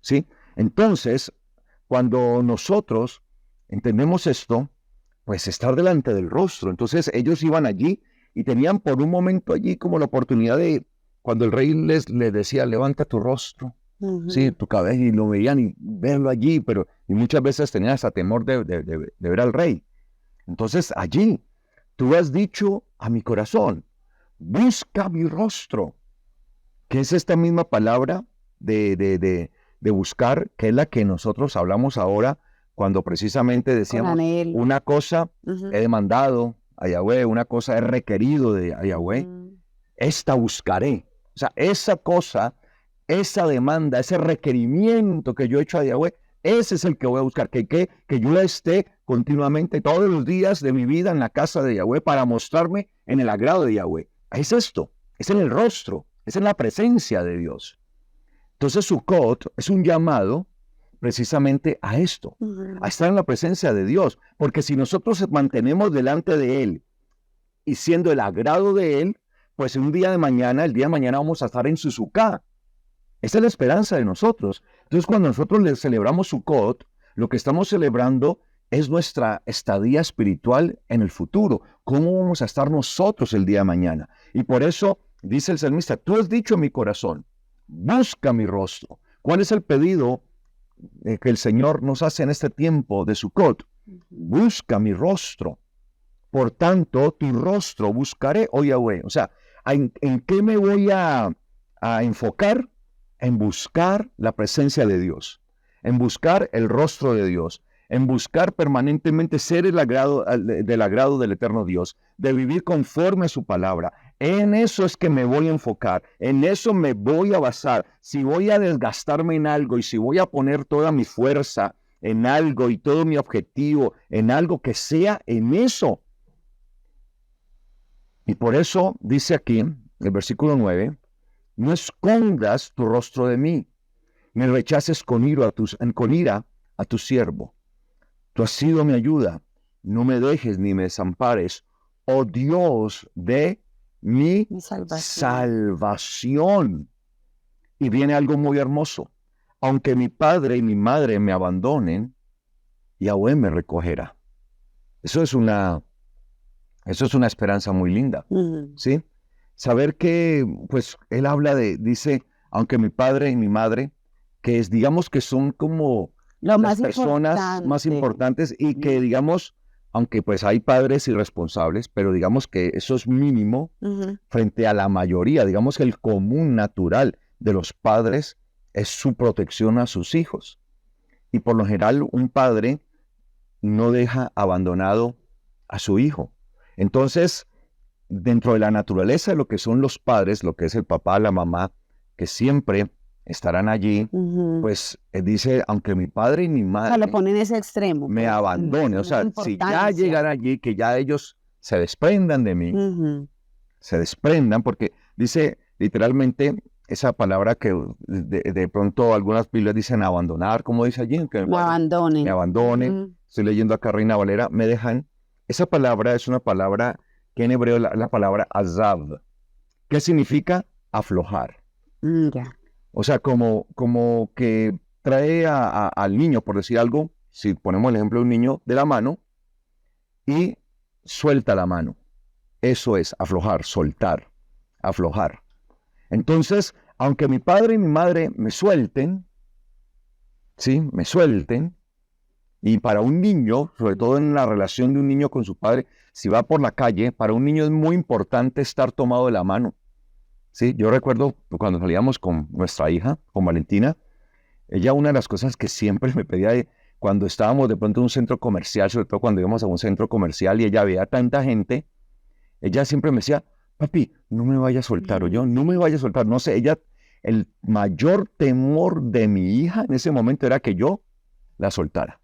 ¿sí? Entonces, cuando nosotros entendemos esto, pues estar delante del rostro, entonces ellos iban allí y tenían por un momento allí como la oportunidad de, cuando el rey les decía, levanta tu rostro, sí, tu cabeza, y lo veían y verlo allí, y muchas veces tenían hasta temor de ver al rey. Entonces allí, tú has dicho a mi corazón, busca mi rostro, que es esta misma palabra de buscar, que es la que nosotros hablamos ahora, cuando precisamente decíamos, una cosa he demandado a Yahweh, una cosa he requerido de Yahweh, esta buscaré. O sea, esa cosa, esa demanda, ese requerimiento que yo he hecho a Yahweh, ese es el que voy a buscar, que yo esté continuamente todos los días de mi vida en la casa de Yahweh para mostrarme en el agrado de Yahweh. Es esto, es en el rostro, es en la presencia de Dios. Entonces Sukkot es un llamado precisamente a esto, a estar en la presencia de Dios, porque si nosotros mantenemos delante de Él y siendo el agrado de Él, pues el día de mañana vamos a estar en su Sukkah. Esa es la esperanza de nosotros. Entonces cuando nosotros le celebramos Sukkot, lo que estamos celebrando es nuestra estadía espiritual en el futuro, cómo vamos a estar nosotros el día de mañana. Y por eso dice el salmista, tú has dicho en mi corazón, busca mi rostro. ¿Cuál es el pedido que el Señor nos hace en este tiempo de Sukkot? Busca mi rostro. Por tanto, tu rostro buscaré, oh Yahweh. O sea, ¿en qué me voy a enfocar? En buscar la presencia de Dios, en buscar el rostro de Dios, en buscar permanentemente ser del agrado del eterno Dios, de vivir conforme a su palabra. En eso es que me voy a enfocar, en eso me voy a basar. Si voy a desgastarme en algo y si voy a poner toda mi fuerza en algo y todo mi objetivo en algo, que sea en eso. Y por eso dice aquí, el versículo 9, no escondas tu rostro de mí, ni rechaces con ira a tu siervo. Tú has sido mi ayuda, no me dejes ni me desampares, oh Dios de mi salvación. Y viene algo muy hermoso. Aunque mi padre y mi madre me abandonen, Yahweh me recogerá. Eso es una esperanza muy linda, ¿sí? Saber que, pues, él dice, aunque mi padre y mi madre, que digamos que son como las personas más importantes y que, digamos, aunque pues hay padres irresponsables, pero digamos que eso es mínimo frente a la mayoría. Digamos que el común natural de los padres es su protección a sus hijos. Y por lo general un padre no deja abandonado a su hijo. Entonces, dentro de la naturaleza de lo que son los padres, lo que es el papá, la mamá, que siempre estarán allí, pues dice, aunque mi padre y mi madre... O sea, lo ponen en ese extremo. Me abandone. O sea, si ya llegan allí, que ya ellos se desprendan de mí, se desprendan, porque dice literalmente esa palabra que de pronto algunas Biblias dicen abandonar, como dice allí, que me abandonen. Me abandonen. Estoy leyendo acá Reina Valera, me dejan. Esa palabra es una palabra que en hebreo la palabra azab. ¿Qué significa? Aflojar. Ya. O sea, como que trae al niño, por decir algo, si ponemos el ejemplo de un niño, de la mano y suelta la mano. Eso es aflojar, soltar, aflojar. Entonces, aunque mi padre y mi madre me suelten, ¿sí? Me suelten, y para un niño, sobre todo en la relación de un niño con su padre, si va por la calle, para un niño es muy importante estar tomado de la mano. Sí, yo recuerdo cuando salíamos con nuestra hija, con Valentina, ella una de las cosas que siempre me pedía cuando estábamos de pronto en un centro comercial, sobre todo cuando íbamos a un centro comercial y ella veía tanta gente, ella siempre me decía, papi, no me vaya a soltar, o yo, no me vaya a soltar. No sé, ella, el mayor temor de mi hija en ese momento era que yo la soltara.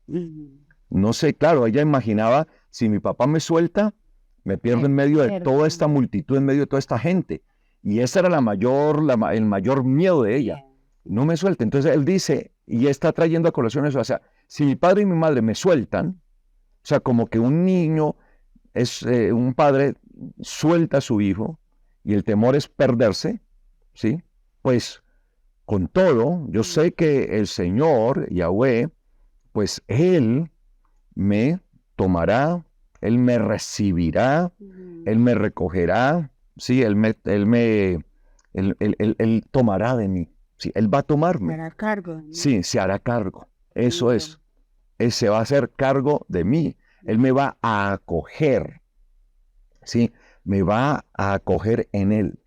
No sé, claro, ella imaginaba, si mi papá me suelta, me pierdo en medio de toda esta multitud, en medio de toda esta gente. Y ese era el mayor miedo de ella. No me suelta. Entonces él dice, y está trayendo a colación eso, o sea, si mi padre y mi madre me sueltan, o sea, como que un niño, un padre suelta a su hijo y el temor es perderse, ¿sí? Pues con todo, yo sé que el Señor, Yahweh, pues Él me tomará, Él me recibirá, Él me recogerá, ¿sí? Él tomará de mí, ¿sí? Él va a tomarme. Se hará cargo. Sí, se hará cargo. Eso es. Él se va a hacer cargo de mí. Él me va a acoger, ¿sí? Me va a acoger en Él.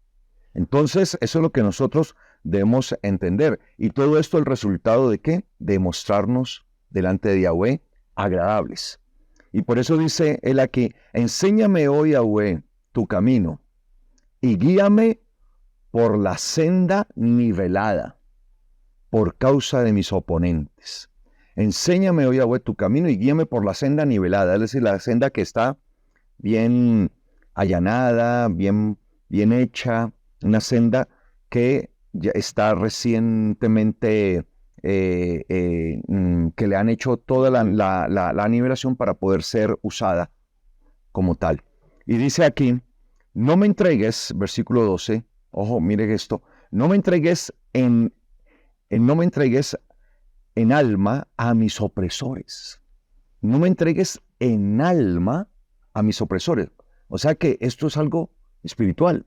Entonces, eso es lo que nosotros debemos entender. Y todo esto, ¿el resultado de qué? De mostrarnos delante de Yahweh agradables. Y por eso dice él aquí, enséñame hoy, Yahweh, tu camino y guíame por la senda nivelada por causa de mis oponentes. Enséñame hoy, Yahweh, tu camino y guíame por la senda nivelada, es decir, la senda que está bien allanada, bien hecha, una senda que ya está recientemente, que le han hecho toda la nivelación para poder ser usada como tal. Y dice aquí, no me entregues, versículo 12, ojo, mire esto, no me entregues en alma a mis opresores. No me entregues en alma a mis opresores. O sea que esto es algo espiritual.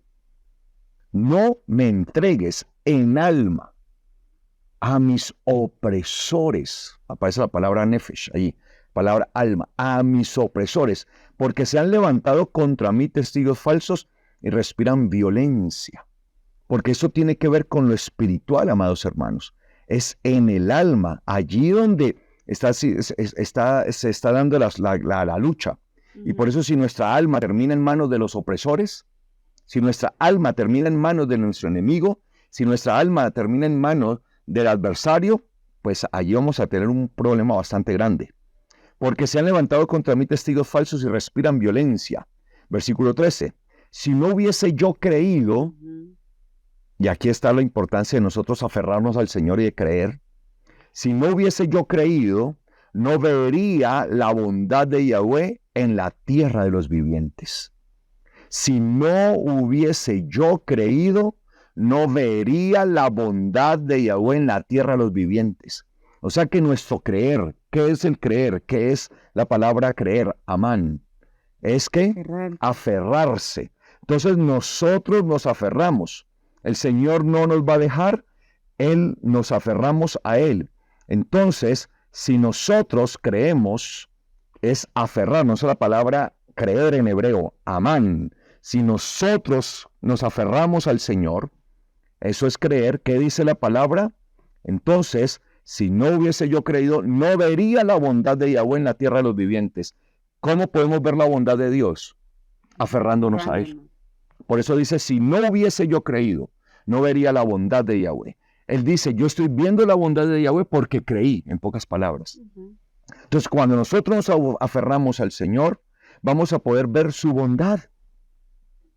No me entregues en alma a mis opresores. Aparece la palabra nefesh ahí, palabra alma, a mis opresores, porque se han levantado contra mí testigos falsos y respiran violencia. Porque eso tiene que ver con lo espiritual, amados hermanos. Es en el alma, allí donde se está dando la lucha. Y por eso si nuestra alma termina en manos de los opresores, si nuestra alma termina en manos de nuestro enemigo, si nuestra alma termina en manos del adversario, pues allí vamos a tener un problema bastante grande. Porque se han levantado contra mí testigos falsos y respiran violencia. Versículo 13. Si no hubiese yo creído, y aquí está la importancia de nosotros aferrarnos al Señor y de creer, si no hubiese yo creído, no vería la bondad de Yahweh en la tierra de los vivientes. Si no hubiese yo creído, no vería la bondad de Yahweh en la tierra de los vivientes. O sea que nuestro creer, ¿qué es el creer? ¿Qué es la palabra creer? Amán. Es que aferrarse. Entonces nosotros nos aferramos. El Señor no nos va a dejar, Él nos aferramos a Él. Entonces, si nosotros creemos es aferrarnos a la palabra creer en hebreo, amán. Si nosotros nos aferramos al Señor, eso es creer. ¿Qué dice la palabra? Entonces, si no hubiese yo creído, no vería la bondad de Yahweh en la tierra de los vivientes. ¿Cómo podemos ver la bondad de Dios? Aferrándonos a Él. Por eso dice, si no hubiese yo creído, no vería la bondad de Yahweh. Él dice, yo estoy viendo la bondad de Yahweh porque creí, en pocas palabras. Entonces, cuando nosotros nos aferramos al Señor, vamos a poder ver su bondad.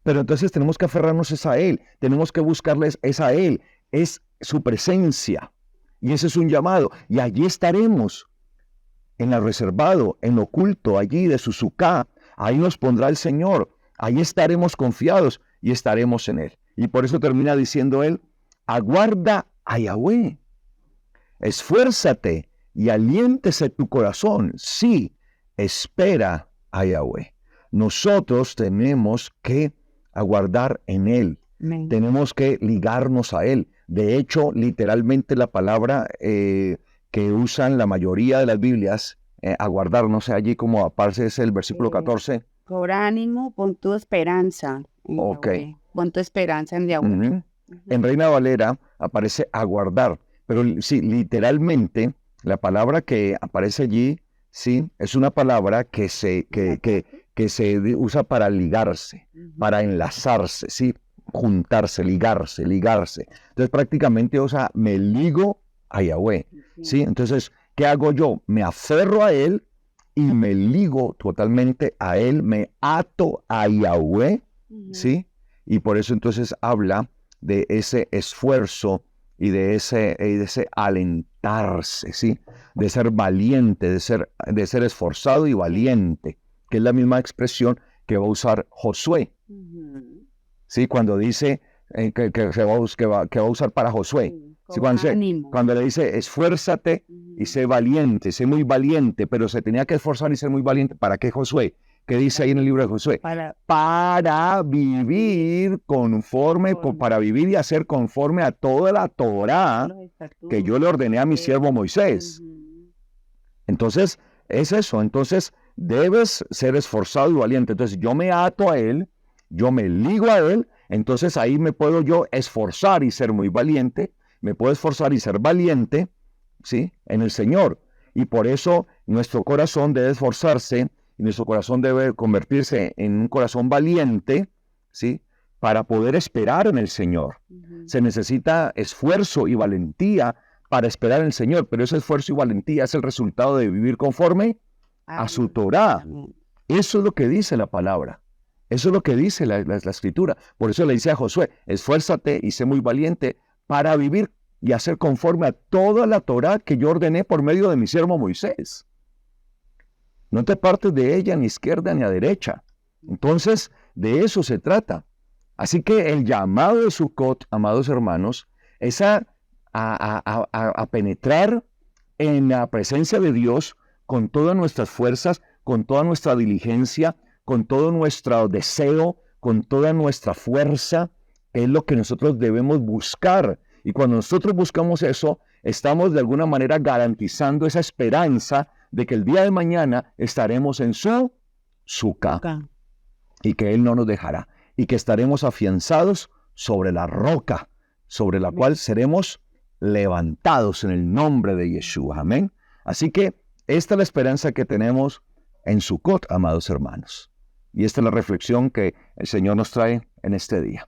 Pero entonces tenemos que aferrarnos es a Él, tenemos que buscarles es a Él, es su presencia. Y ese es un llamado. Y allí estaremos, en lo reservado, en lo oculto, allí de su sucá. Ahí nos pondrá el Señor. Ahí estaremos confiados y estaremos en Él. Y por eso termina diciendo Él, aguarda a Yahweh. Esfuérzate y aliéntese tu corazón. Sí, espera a Yahweh. Nosotros tenemos que aguardar en Él. Amén. Tenemos que ligarnos a Él. De hecho, literalmente la palabra que usan la mayoría de las Biblias, aguardar, no sé, allí como aparece es el versículo 14. Cobra ánimo, pon tu esperanza en Ok. Yahweh. Pon tu esperanza en Yahweh. Ujú. En Reina Valera aparece aguardar, pero sí, literalmente la palabra que aparece allí, sí, es una palabra que se usa para ligarse, para enlazarse, sí, juntarse, ligarse. Entonces prácticamente, o sea, me ligo a Yahweh, sí. Entonces, ¿qué hago yo? Me aferro a Él y me ligo totalmente a Él, me ato a Yahweh, sí. Y por eso entonces habla de ese esfuerzo y de ese alentarse, ¿sí? De ser valiente, de ser esforzado y valiente, que es la misma expresión que va a usar Josué, ¿sí? Cuando dice que va a usar para Josué, ¿sí? Cuando le dice esfuérzate y sé valiente, sé muy valiente, pero se tenía que esforzar y ser muy valiente. ¿Para qué, Josué? ¿Qué dice ahí en el libro de Josué? Para vivir para vivir y hacer conforme a toda la Torá que yo le ordené a mi siervo Moisés. Entonces, es eso. Entonces, debes ser esforzado y valiente. Entonces, yo me ato a Él, yo me ligo a Él, entonces ahí me puedo yo esforzar y ser muy valiente, me puedo esforzar y ser valiente, ¿sí? En el Señor. Y por eso nuestro corazón debe esforzarse y nuestro corazón debe convertirse en un corazón valiente, ¿sí? Para poder esperar en el Señor. Se necesita esfuerzo y valentía para esperar en el Señor, pero ese esfuerzo y valentía es el resultado de vivir conforme a su Torá. Eso es lo que dice la palabra. Eso es lo que dice la Escritura. Por eso le dice a Josué, esfuérzate y sé muy valiente para vivir y hacer conforme a toda la Torá que yo ordené por medio de mi siervo Moisés. No te partes de ella ni a izquierda ni a derecha. Entonces, de eso se trata. Así que el llamado de Sukkot, amados hermanos, es a penetrar en la presencia de Dios con todas nuestras fuerzas, con toda nuestra diligencia, con todo nuestro deseo, con toda nuestra fuerza, que es lo que nosotros debemos buscar. Y cuando nosotros buscamos eso, estamos de alguna manera garantizando esa esperanza de que el día de mañana estaremos en su suca y que Él no nos dejará y que estaremos afianzados sobre la roca, sobre la cual seremos levantados en el nombre de Yeshua. Amén. Así que esta es la esperanza que tenemos en Sukkot, amados hermanos. Y esta es la reflexión que el Señor nos trae en este día.